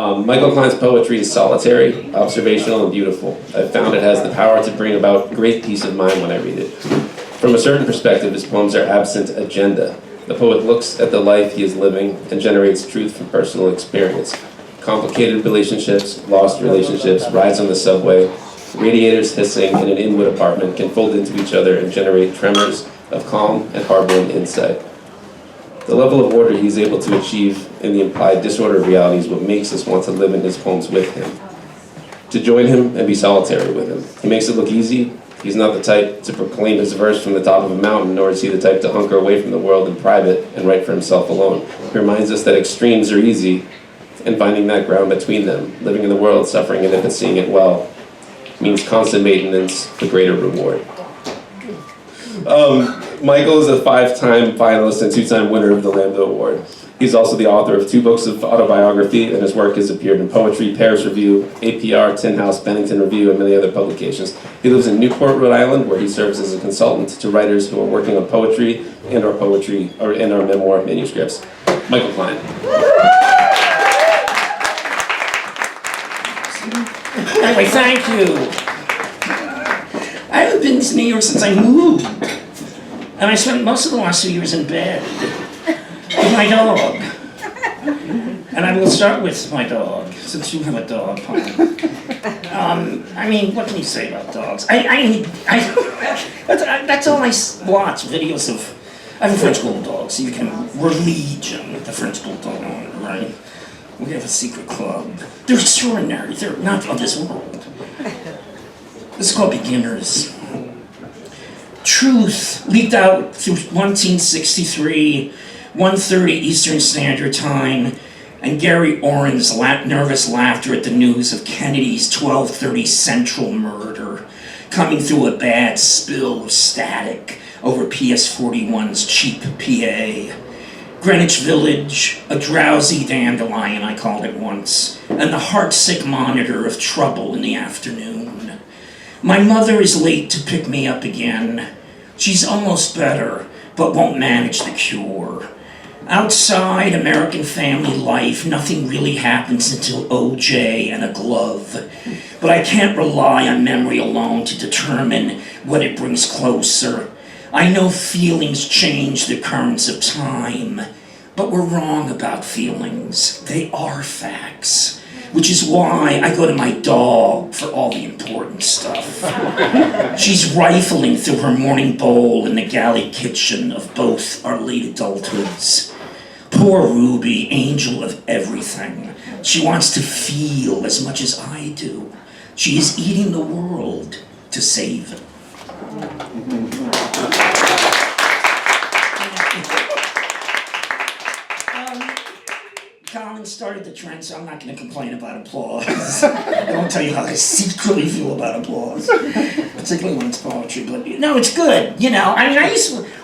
Michael Klein's poetry is solitary, observational, and beautiful. I've found it has the power to bring about great peace of mind when I read it. From a certain perspective, his poems are absent agenda. The poet looks at the life he is living and generates truth from personal experience. Complicated relationships, lost relationships, rides on the subway, radiators hissing in an Inwood apartment can fold into each other and generate tremors of calm and harboring insight. The level of order he's able to achieve in the implied disorder of reality is what makes us want to live in his poems with him, to join him and be solitary with him. He makes it look easy. He's not the type to proclaim his verse from the top of a mountain, nor is he the type to hunker away from the world in private and write for himself alone. He reminds us that extremes are easy, and finding that ground between them, living in the world, suffering in it, and seeing it well, means constant maintenance, the greater reward. Michael is a 5-time finalist and 2-time winner of the Lambda Award. He's also the author of 2 books of autobiography, and his work has appeared in Poetry, Paris Review, APR, Tin House, Bennington Review, and many other publications. He lives in Newport, Rhode Island, where he serves as a consultant to writers who are working on poetry and our memoir manuscripts. Michael Klein. Anyway, thank you. I haven't been to New York since I moved. And I spent most of the last 2 years in bed with my dog. And I will start with my dog, since you have a dog, Paul. I mean, what can you say about dogs? That's all I watch, videos of. I have a French bulldog, so you can religion with the French bulldog owner, right? We have a secret club. They're extraordinary. They're not of this world. This is called Beginners. Truth leaked out through 1963, 1:30 Eastern Standard Time, and Gary Oren's nervous laughter at the news of Kennedy's 12:30 Central murder, coming through a bad spill of static over PS41's cheap PA. Greenwich Village, a drowsy dandelion, I called it once, and the heartsick monitor of trouble in the afternoon. My mother is late to pick me up again. She's almost better, but won't manage the cure. Outside American family life, nothing really happens until OJ and a glove. But I can't rely on memory alone to determine what it brings closer. I know feelings change the currents of time, but we're wrong about feelings. They are facts. Which is why I go to my dog for all the important stuff. She's rifling through her morning bowl in the galley kitchen of both our late adulthoods. Poor Ruby, angel of everything. She wants to feel as much as I do. She is eating the world to save it. Colin started the trend, so I'm not going to complain about applause. I won't tell you how I secretly feel about applause, particularly when it's poetry. But no, it's good. You know, I mean,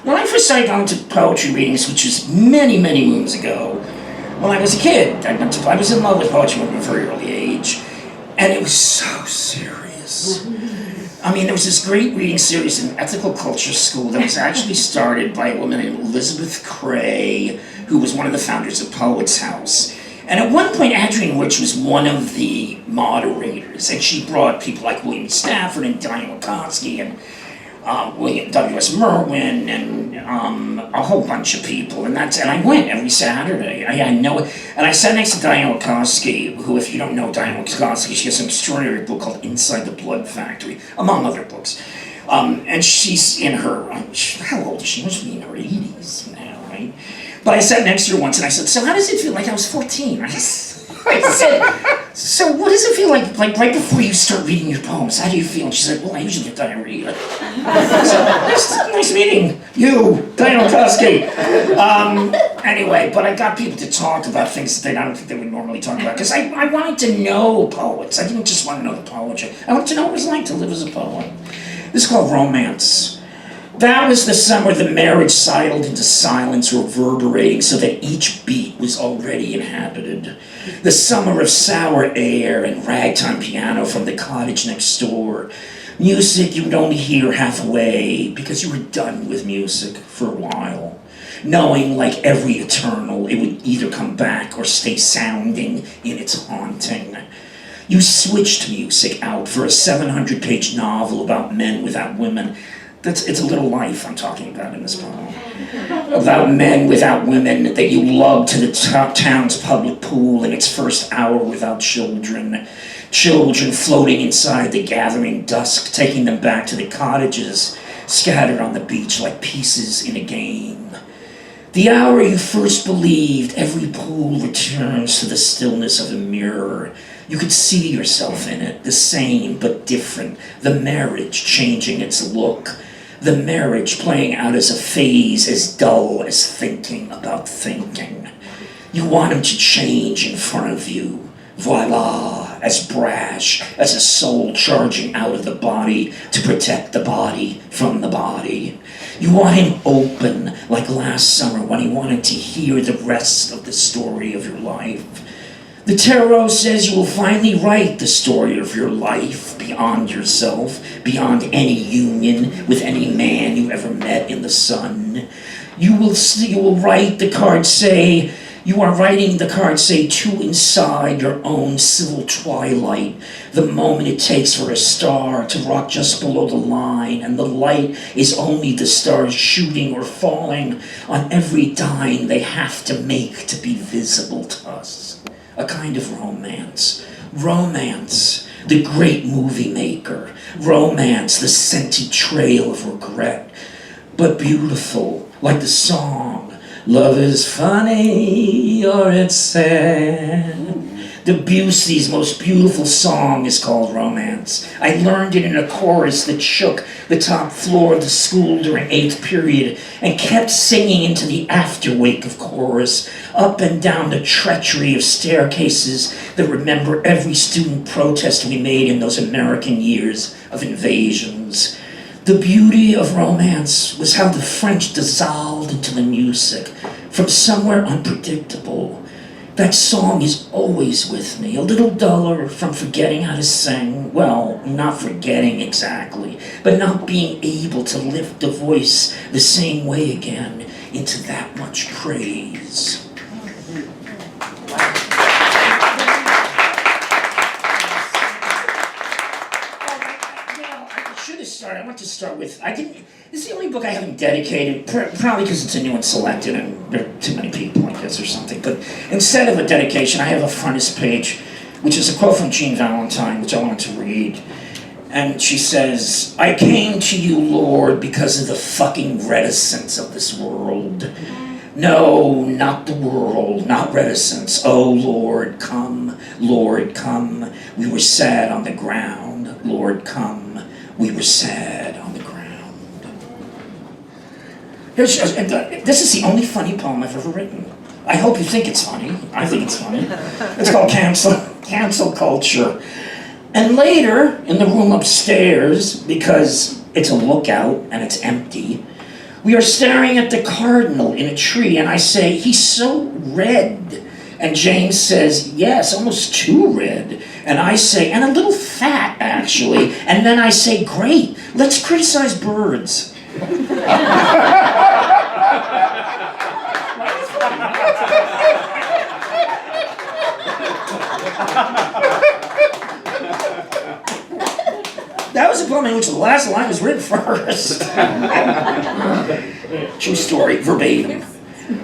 when I first started going to poetry readings, which was many, many moons ago, when I was a kid, I was in love with poetry at a very early age, and it was so serious. I mean, there was this great reading series in Ethical Culture School that was actually started by a woman named Elizabeth Cray, who was one of the founders of Poets House. And at one point, Adrienne Rich was one of the moderators, and she brought people like William Stafford and Diane Wachowski and William W.S. Merwin and a whole bunch of people. And I went every Saturday. And I sat next to Diane Wachowski, who, if you don't know Diane Wachowski, she has an extraordinary book called Inside the Blood Factory, among other books. And she's in her, how old is she? Must be in her 80s now, right? But I sat next to her once and I said, so how does it feel? Like I was 14. I said, so what does it feel like right before you start reading your poems? How do you feel? And she said, well, I usually get diarrhea. So, nice meeting you, Diane Wachowski. Anyway, but I got people to talk about things that I don't think they would normally talk about. Because I wanted to know poets. I didn't just want to know the poetry. I wanted to know what it was like to live as a poet. This is called Romance. That was the summer the marriage sidled into silence, reverberating so that each beat was already inhabited. The summer of sour air and ragtime piano from the cottage next door. Music you would only hear halfway because you were done with music for a while. knowing like every eternal, it would either come back or stay sounding in its haunting. You switched music out for a 700-page novel about men without women. It's a little life I'm talking about in this poem. About men without women that you lugged to the town's public pool in its first hour without children. Children floating inside the gathering dusk, taking them back to the cottages scattered on the beach like pieces in a game. The hour you first believed every pool returns to the stillness of a mirror. You could see yourself in it, the same but different. The marriage changing its look. The marriage playing out as a phase as dull as thinking about thinking. You want him to change in front of you. Voila, as brash as a soul charging out of the body to protect the body from the body. You want him open like last summer when he wanted to hear the rest of the story of your life. The tarot says you will finally write the story of your life beyond yourself, beyond any union with any man you ever met in the sun. You will write the cards say, you are writing the cards say to inside your own civil twilight, the moment it takes for a star to rock just below the line, and the light is only the stars shooting or falling on every dime they have to make to be visible to us. A kind of romance. Romance, the great movie maker. Romance, the scented trail of regret. But beautiful, like the song, love is funny or it's sad. Debussy's most beautiful song is called Romance. I learned it in a chorus that shook the top floor of the school during 8th period and kept singing into the afterwake of chorus, up and down the treachery of staircases that remember every student protest we made in those American years of invasions. The beauty of Romance was how the French dissolved into the music from somewhere unpredictable. That song is always with me, a little duller from forgetting how to sing. Well, not forgetting exactly, but not being able to lift the voice the same way again into that much praise. I want to start with, this is the only book I haven't dedicated, probably because it's a new and selected and there are too many people, I guess, or something. But instead of a dedication, I have a frontispiece page, which is a quote from Jean Valentine, which I wanted to read. And she says, I came to you, Lord, because of the fucking reticence of this world. No, not the world, not reticence. Oh, Lord, come, Lord, come. We were sad on the ground, Lord, come. We were sad on the ground. This is the only funny poem I've ever written. I hope you think it's funny. I think it's funny. It's called Cancel Culture. And later, in the room upstairs, because it's a lookout and it's empty, we are staring at the cardinal in a tree, and I say, he's so red. And James says, yes, almost too red. And I say, and a little fat, actually. And then I say, great, let's criticize birds. That was a poem in which the last line was written first. True story, verbatim.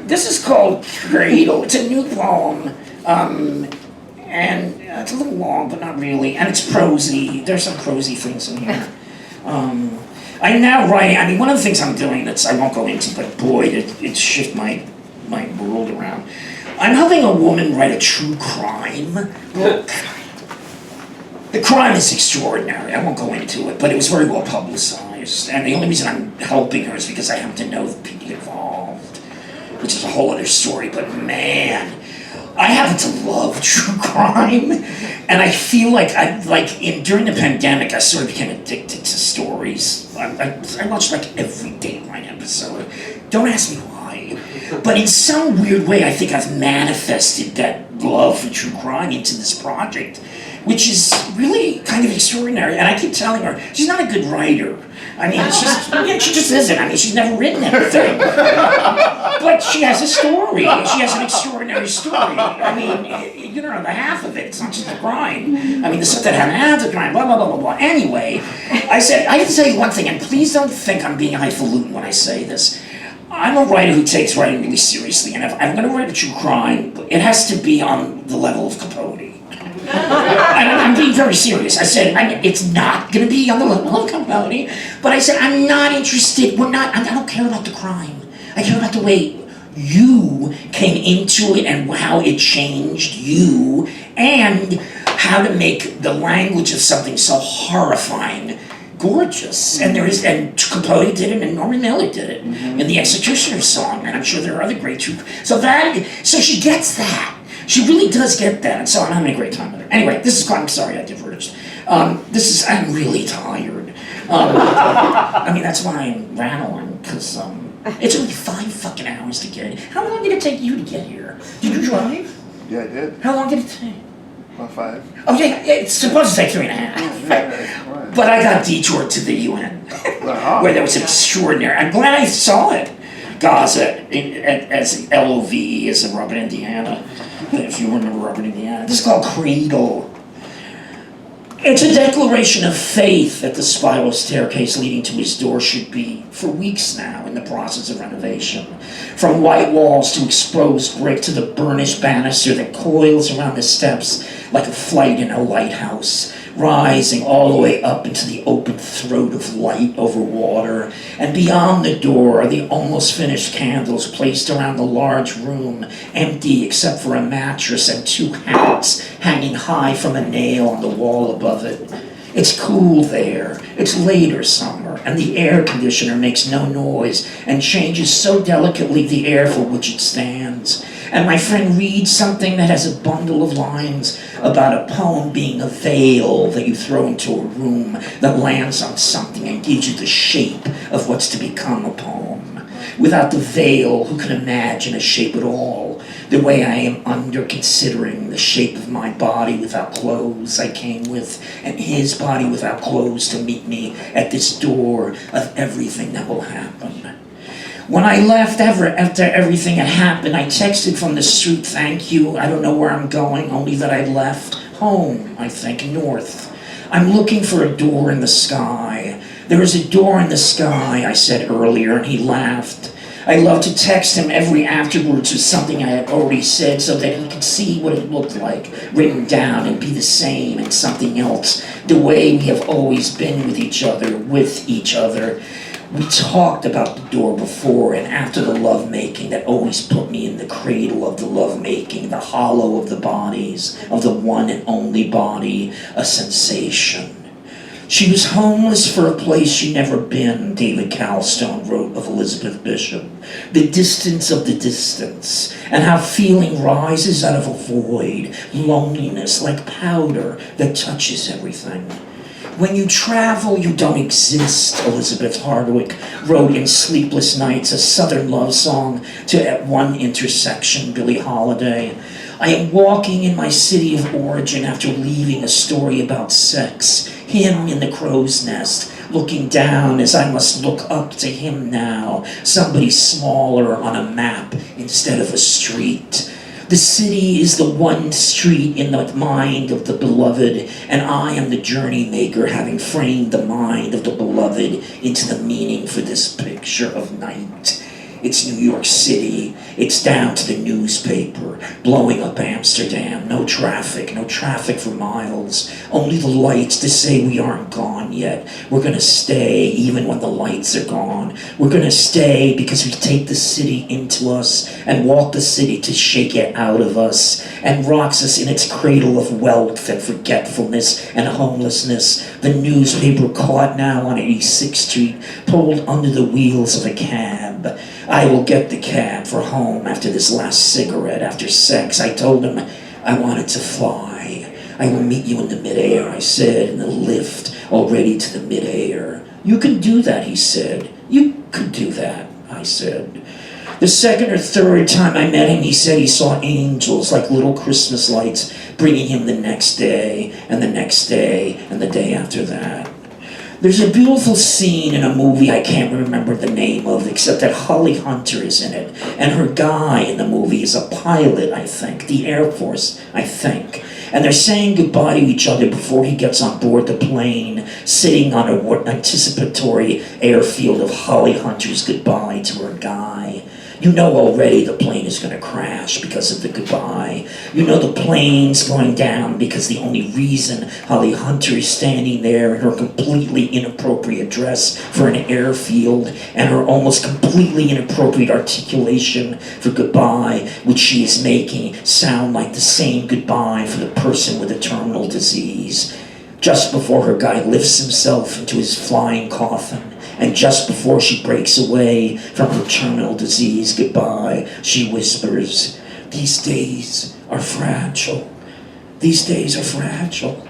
This is called Cradle. It's a new poem. And it's a little long, but not really. And it's prosy. There's some prosy things in here. I'm now writing, one of the things I'm doing that's I won't go into, but boy, it shifted my world around. I'm helping a woman write a true crime book. The crime is extraordinary. I won't go into it, but it was very well publicized. And the only reason I'm helping her is because I happen to know the people involved, which is a whole other story. But man, I happen to love true crime, and I feel like during the pandemic, I sort of became addicted to stories. I watched like every Dateline episode. Don't ask me why, but in some weird way, I think I've manifested that love for true crime into this project, which is really kind of extraordinary. And I keep telling her, she's not a good writer. I mean, she just isn't. I mean, she's never written anything. But she has a story. She has an extraordinary story. I mean, you know, the half of it, it's not just the crime. I mean, the stuff that happened after the crime, blah, blah, blah, blah, blah. Anyway, I said, I have to tell you one thing, and please don't think I'm being highfalutin when I say this. I'm a writer who takes writing really seriously, and if I'm going to write a true crime, it has to be on the level of Capote. I'm being very serious. I said, it's not going to be on the level of Capote, but I said, I'm not interested, I don't care about the crime. I care about the way you came into it and how it changed you, and how to make the language of something so horrifying gorgeous. And Capote did it, and Norman Mailer did it in the Executioner's Song, and I'm sure there are other great true. So she gets that. She really does get that, and so I'm having a great time with her. Anyway, I'm sorry I diverged. I'm really tired. I mean, that's why I'm rattling, because it's only 5 fucking hours to get here. How long did it take you to get here? Did you drive? Yeah, I did. How long did it take? About 5. Oh yeah, it's supposed to take 3.5. Right. But I got detoured to the UN, where there was an extraordinary. I'm glad I saw it. Gaza, as LOV is in Robert, Indiana. If you remember Robert, Indiana. This is called Cradle. It's a declaration of faith that the spiral staircase leading to his door should be, for weeks now, in the process of renovation. From white walls to exposed brick to the burnished banister that coils around the steps like a flight in a lighthouse, rising all the way up into the open throat of light over water. And beyond the door are the almost finished candles placed around the large room, empty except for a mattress and 2 hats hanging high from a nail on the wall above it. It's cool there. It's later summer, and the air conditioner makes no noise and changes so delicately the air for which it stands. And my friend reads something that has a bundle of lines about a poem being a veil that you throw into a room that lands on something and gives you the shape of what's to become a poem. Without the veil, who can imagine a shape at all? The way I am under considering the shape of my body without clothes I came with, and his body without clothes to meet me at this door of everything that will happen. When I left after everything had happened, I texted from the street, thank you, I don't know where I'm going, only that I left. Home, I think, north. I'm looking for a door in the sky. There is a door in the sky, I said earlier, and he laughed. I loved to text him every afterwards with something I had already said so that he could see what it looked like, written down, and be the same and something else, the way we have always been with each other. We talked about the door before and after the lovemaking that always put me in the cradle of the lovemaking, the hollow of the bodies, of the one and only body, a sensation. She was homeless for a place she'd never been, David Calstone wrote of Elizabeth Bishop. The distance of the distance, and how feeling rises out of a void, loneliness like powder that touches everything. When you travel, you don't exist, Elizabeth Hardwick wrote in Sleepless Nights, a Southern love song to At One Intersection, Billie Holiday. I am walking in my city of origin after leaving a story about sex, him in the crow's nest, looking down as I must look up to him now, somebody smaller on a map instead of a street. The city is the one street in the mind of the beloved, and I am the journey maker, having framed the mind of the beloved into the meaning for this picture of night. It's New York City. It's down to the newspaper, blowing up Amsterdam. No traffic for miles. Only the lights to say we aren't gone yet. We're gonna stay even when the lights are gone. We're gonna stay because we take the city into us and walk the city to shake it out of us and rocks us in its cradle of wealth and forgetfulness and homelessness. The newspaper caught now on 86th Street, pulled under the wheels of a cab. I will get the cab for home after this last cigarette, after sex. I told him I wanted to fly. I will meet you in the midair, I said, in the lift, already to the midair. You can do that, he said. You could do that, I said. The second or third time I met him, he said he saw angels like little Christmas lights bringing him the next day, and the next day, and the day after that. There's a beautiful scene in a movie I can't remember the name of, except that Holly Hunter is in it, and her guy in the movie is a pilot, I think, the Air Force, I think. And they're saying goodbye to each other before he gets on board the plane, sitting on an anticipatory airfield of Holly Hunter's goodbye to her guy. You know already the plane is going to crash because of the goodbye. You know the plane's going down because the only reason Holly Hunter is standing there in her completely inappropriate dress for an airfield and her almost completely inappropriate articulation for goodbye, which she is making sound like the same goodbye for the person with a terminal disease. Just before her guy lifts himself into his flying coffin, and just before she breaks away from her terminal disease goodbye, she whispers, "These days are fragile. These days are fragile."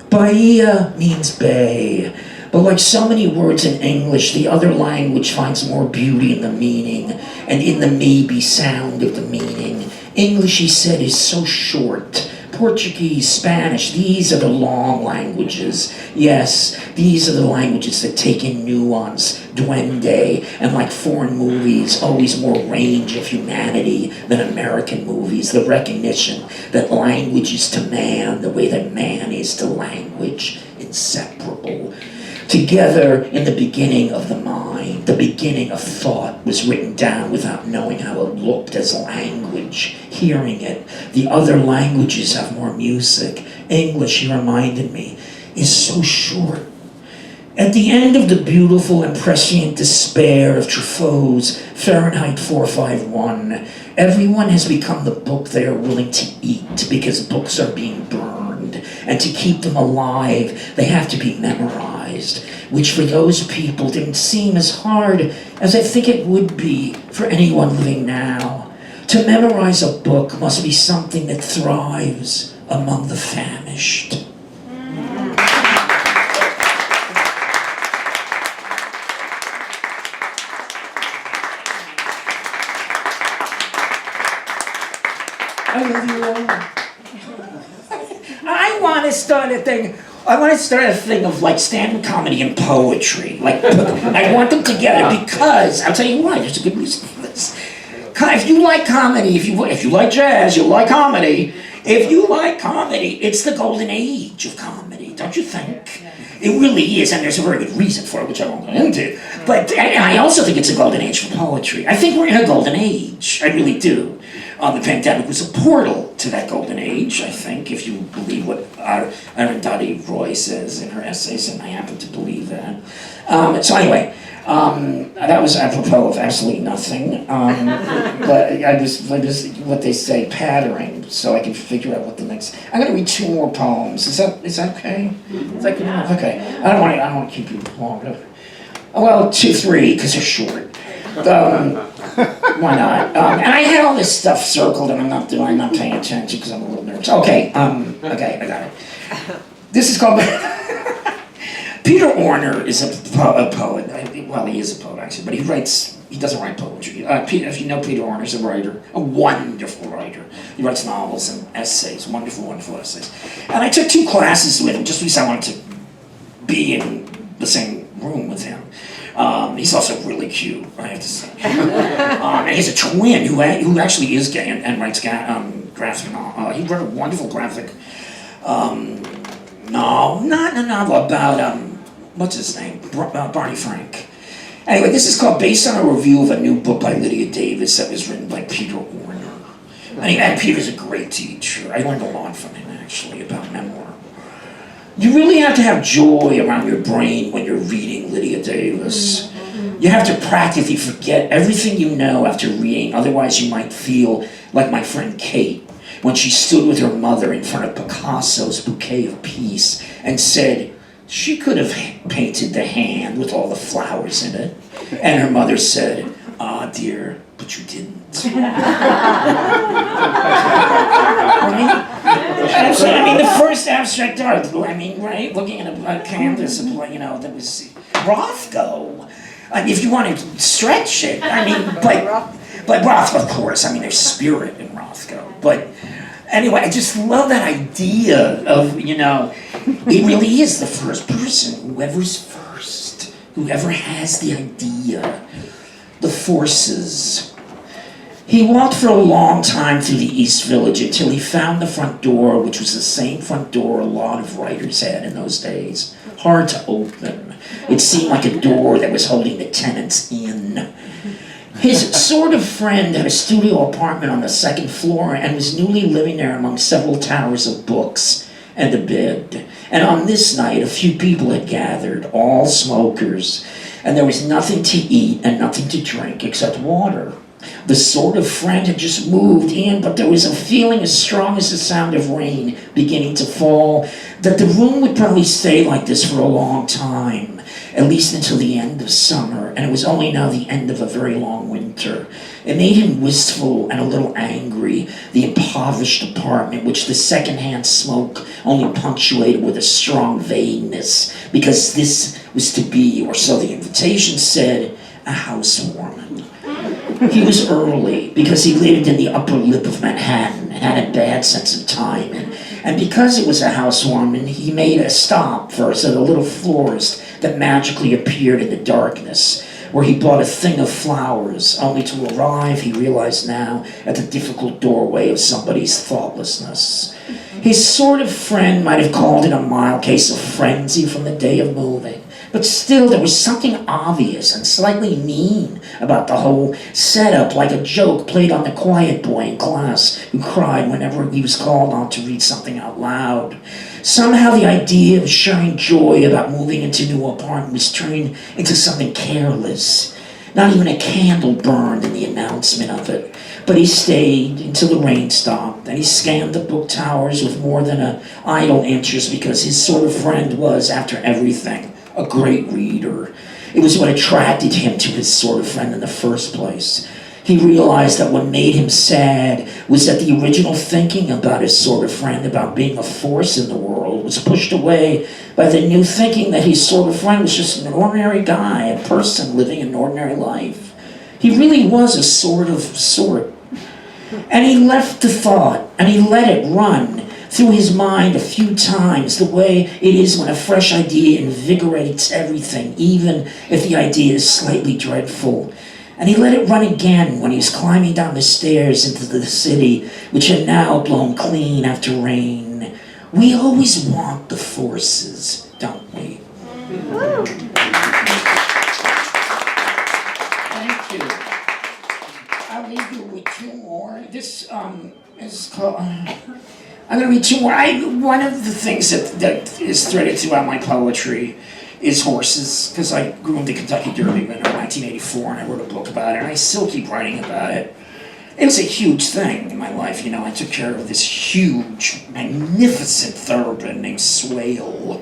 Bahia means bay, but like so many words in English, the other language finds more beauty in the meaning, and in the maybe sound of the meaning. English, he said, is so short. Portuguese, Spanish, these are the long languages. Yes, these are the languages that take in nuance, duende, and like foreign movies, always more range of humanity than American movies. The recognition that language is to man the way that man is to language, inseparable. Together in the beginning of the mind, the beginning of thought was written down without knowing how it looked as language, hearing it. The other languages have more music. English, he reminded me, is so short. At the end of the beautiful and prescient despair of Truffaut's Fahrenheit 451, everyone has become the book they are willing to eat because books are being burned, and to keep them alive, they have to be memorized, which for those people didn't seem as hard as I think it would be for anyone living now. To memorize a book must be something that thrives among the famished. I love you all. I want to start a thing. I want to start a thing of like stand-up comedy and poetry. Like I want them together because I'll tell you why. There's a good reason for this. If you like comedy, if you like jazz, you like comedy. If you like comedy, it's the golden age of comedy, don't you think? It really is, and there's a very good reason for it, which I won't go into. But I also think it's a golden age for poetry. I think we're in a golden age. I really do. The pandemic was a portal to that golden age, I think, if you believe what Arundhati Roy says in her essays, and I happen to believe that. So anyway, that was apropos of absolutely nothing. But I just what they say, pattering, so I can figure out what the next. I'm going to read 2 more poems. Is that okay? Is that good enough? Okay. I don't want to keep you long. Well, 2, 3, because they're short. Why not? And I had all this stuff circled, and I'm not paying attention because I'm a little nervous. Okay, okay, I got it. This is called. Peter Orner is a poet. Well, he is a poet actually, but he doesn't write poetry. If you know Peter Orner, he's a writer, a wonderful writer. He writes novels and essays, wonderful, wonderful essays. And I took 2 classes with him just because I wanted to be in the same room with him. He's also really cute, I have to say. And he has a twin who actually is gay and writes graphic novel. He wrote a wonderful graphic novel about, what's his name? Barney Frank. Anyway, this is called based on a review of a new book by Lydia Davis that was written by Peter Orner. And Peter's a great teacher. I learned a lot from him, actually, about memoir. You really have to have joy around your brain when you're reading Lydia Davis. You have to practically forget everything you know after reading, otherwise you might feel like my friend Kate when she stood with her mother in front of Picasso's Bouquet of Peace and said she could have painted the hand with all the flowers in it. And her mother said, "Ah, dear, but you didn't." Right? I mean, the first abstract art, right? Looking at a canvas of, that was Rothko. If you want to stretch it, But Rothko, of course, I mean, there's spirit in Rothko. But anyway, I just love that idea of, you know, it really is the first person, whoever's first, whoever has the idea, the forces. He walked for a long time through the East Village until he found the front door, which was the same front door a lot of writers had in those days. Hard to open. It seemed like a door that was holding the tenants in. His sort of friend had a studio apartment on the second floor and was newly living there among several towers of books and a bed. And on this night, a few people had gathered, all smokers, and there was nothing to eat and nothing to drink except water. The sort of friend had just moved in, but there was a feeling as strong as the sound of rain beginning to fall, that the room would probably stay like this for a long time, at least until the end of summer, and it was only now the end of a very long winter. It made him wistful and a little angry, the impoverished apartment, which the secondhand smoke only punctuated with a strong vagueness, because this was to be, or so the invitation said, a housewarming. He was early because he lived in the upper lip of Manhattan and had a bad sense of time. And because it was a housewarming, he made a stop first at a little florist that magically appeared in the darkness, where he bought a thing of flowers, only to arrive, he realized now, at the difficult doorway of somebody's thoughtlessness. His sort of friend might have called it a mild case of frenzy from the day of moving. But still, there was something obvious and slightly mean about the whole setup, like a joke played on the quiet boy in class who cried whenever he was called on to read something out loud. Somehow the idea of sharing joy about moving into a new apartment was turned into something careless. Not even a candle burned in the announcement of it. But he stayed until the rain stopped, and he scanned the book towers with more than an idle interest because his sort of friend was, after everything, a great reader. It was what attracted him to his sort of friend in the first place. He realized that what made him sad was that the original thinking about his sort of friend, about being a force in the world, was pushed away by the new thinking that his sort of friend was just an ordinary guy, a person living an ordinary life. He really was a sort. And he left the thought, and he let it run through his mind a few times, the way it is when a fresh idea invigorates everything, even if the idea is slightly dreadful. And he let it run again when he was climbing down the stairs into the city, which had now blown clean after rain. We always want the forces, don't we? Thank you. I'll leave you with two more. This is called... I'm going to read two more. One of the things that is threaded throughout my poetry is horses, because I grew in the Kentucky Derby in 1984, and I wrote a book about it, and I still keep writing about it. It was a huge thing in my life, you know. I took care of this huge, magnificent thoroughbred named Swale.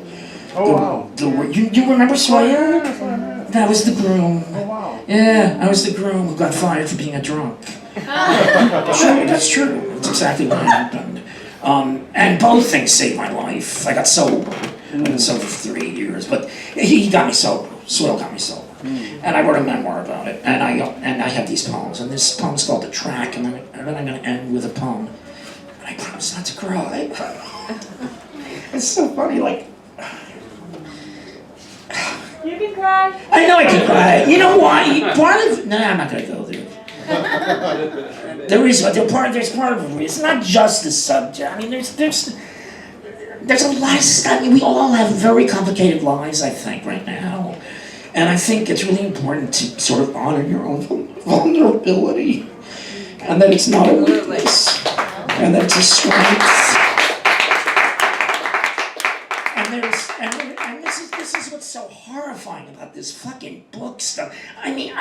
Oh, wow. You remember Swale? Yeah. That was the groom. Oh, wow. Yeah, I was the groom who got fired for being a drunk. That's true. That's exactly what happened. And both things saved my life. I got sober. I've been sober for 3 years, but he got me sober. Swale got me sober. And I wrote a memoir about it. And I have these poems. And this poem's called The Track, and then I'm going to end with a poem. And I promise not to cry. It's so funny, like... You can cry. I know I can cry. You know why? No, I'm not going to go there. There's part of it. It's not just the subject. I mean, there's a lot of stuff. I mean, we all have very complicated lives, I think, right now. And I think it's really important to sort of honor your own vulnerability. And that it's not a weakness. And that it's a strength. And this is what's so horrifying about this fucking book stuff. I mean,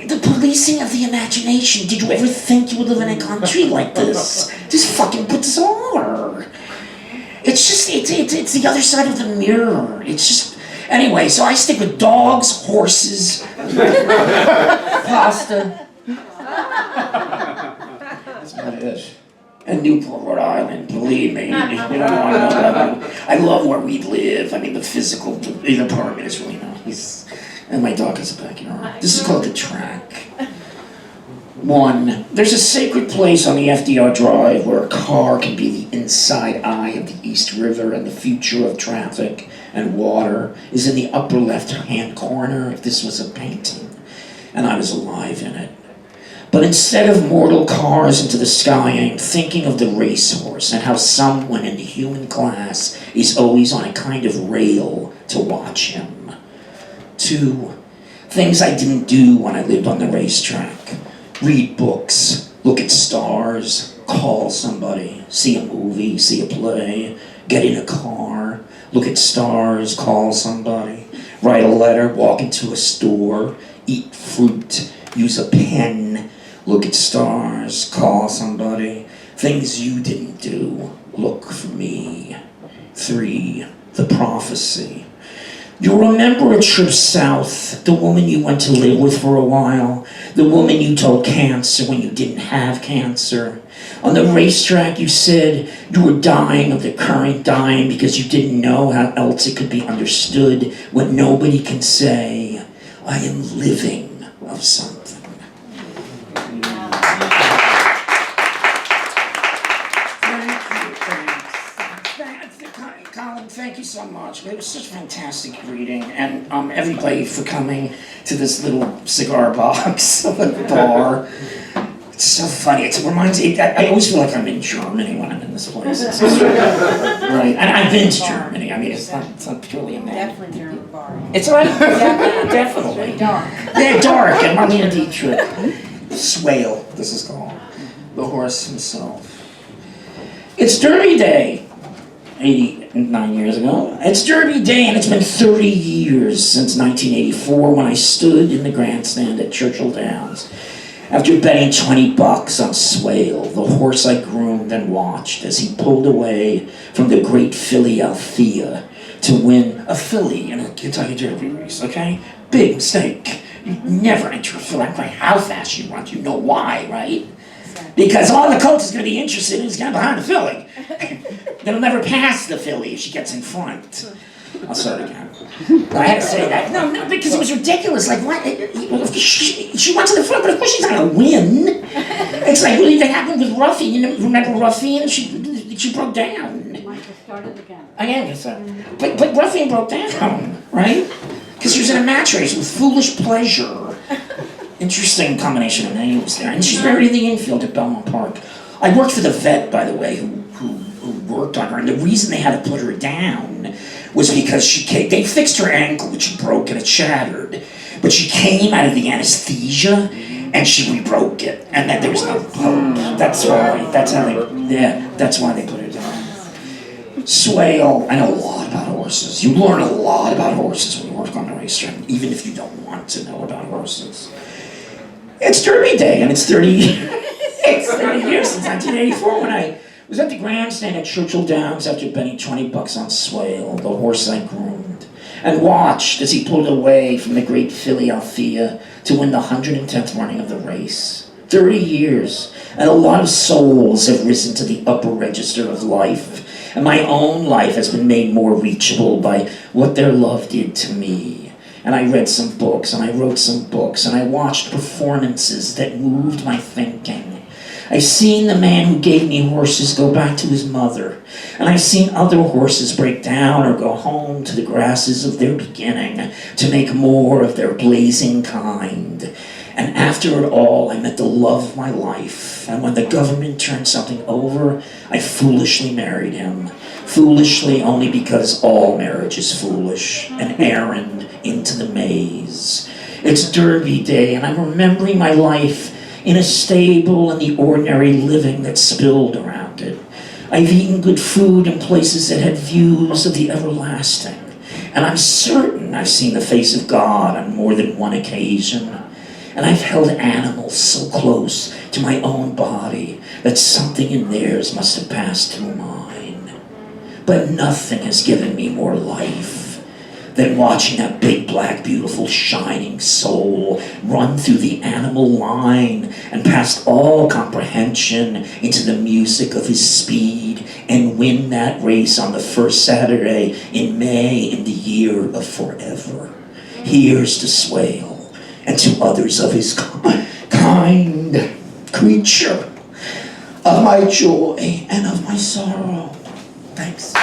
the policing of the imagination. Did you ever think you would live in a country like this? This fucking bizarre. It's the other side of the mirror. It's just, anyway, so I stick with dogs, horses, pasta. That's my dish. And Newport, Rhode Island, believe me. You don't want to know that. I love where we live. I mean, the apartment is really nice. And my dog has a backyard. This is called The Track. One, there's a sacred place on the FDR Drive where a car can be the inside eye of the East River, and the future of traffic and water is in the upper left-hand corner if this was a painting, and I was alive in it. But instead of mortal cars into the sky, I am thinking of the racehorse and how someone in the human class is always on a kind of rail to watch him. Two, things I didn't do when I lived on the racetrack. Read books, look at stars, call somebody, see a movie, see a play, get in a car, look at stars, call somebody, write a letter, walk into a store, eat fruit, use a pen, look at stars, call somebody, things you didn't do, look for me. 3, the prophecy. You'll remember a trip south, the woman you went to live with for a while, the woman you told cancer when you didn't have cancer. On the racetrack you said you were dying of the current dying because you didn't know how else it could be understood when nobody can say, I am living of something. Colin, thank you so much. It was such a fantastic reading, and everybody for coming to this little cigar box of a bar. It's so funny. It reminds me. I always feel like I'm in Germany when I'm in this place. It's just, right, and I've been to Germany. I mean, it's not purely a man. Definitely German bar. It's right. Definitely. Dark. They're dark, and Marlene Dietrich. Swale, this is called. The horse himself. It's Derby Day. 89 years ago. It's Derby Day, and it's been 30 years since 1984 when I stood in the grandstand at Churchill Downs. After betting $20 on Swale, the horse I groomed and watched as he pulled away from the great filly Althea to win a filly in a Kentucky Derby race, okay? Big mistake. You never enter a filly. I don't care how fast you run. You know why, right? Because all the coach is going to be interested in is getting behind the filly. They'll never pass the filly if she gets in front. I'll start again. I had to say that. No, because it was ridiculous. Like, what? She went to the front, but of course she's not going to win. It's like, what even happened with Ruffy? You know, remember Ruffy? She broke down. Michael started again. I am, but Ruffy broke down, right? Because she was in a match race with Foolish Pleasure. Interesting combination of names there. And she's buried in the infield at Belmont Park. I worked for the vet, by the way, who worked on her, and the reason they had to put her down was because they fixed her ankle, which she broke and it shattered, but she came out of the anesthesia and she re-broke it, and then there was no hope. That's why they put her down. Swale, I know a lot about horses. You learn a lot about horses when you work on the racetrack, even if you don't want to know about horses. It's Derby Day, and it's 30 years since 1984 when I was at the grandstand at Churchill Downs after betting $20 on Swale, the horse I groomed, and watched as he pulled away from the great filly Althea to win the 110th running of the race. 30 years, and a lot of souls have risen to the upper register of life, and my own life has been made more reachable by what their love did to me. And I read some books, and I wrote some books, and I watched performances that moved my thinking. I've seen the man who gave me horses go back to his mother, and I've seen other horses break down or go home to the grasses of their beginning to make more of their blazing kind. And after it all, I met the love of my life, and when the government turned something over, I foolishly married him. Foolishly only because all marriage is foolish, an errand into the maze. It's Derby Day, and I'm remembering my life in a stable and the ordinary living that spilled around it. I've eaten good food in places that had views of the everlasting, and I'm certain I've seen the face of God on more than one occasion. And I've held animals so close to my own body that something in theirs must have passed through mine. But nothing has given me more life than watching that big, black, beautiful, shining soul run through the animal line and past all comprehension into the music of his speed and win that race on the first Saturday in May in the year of forever. Here's to Swale and to others of his kind. kind creature of my joy and of my sorrow. Thanks.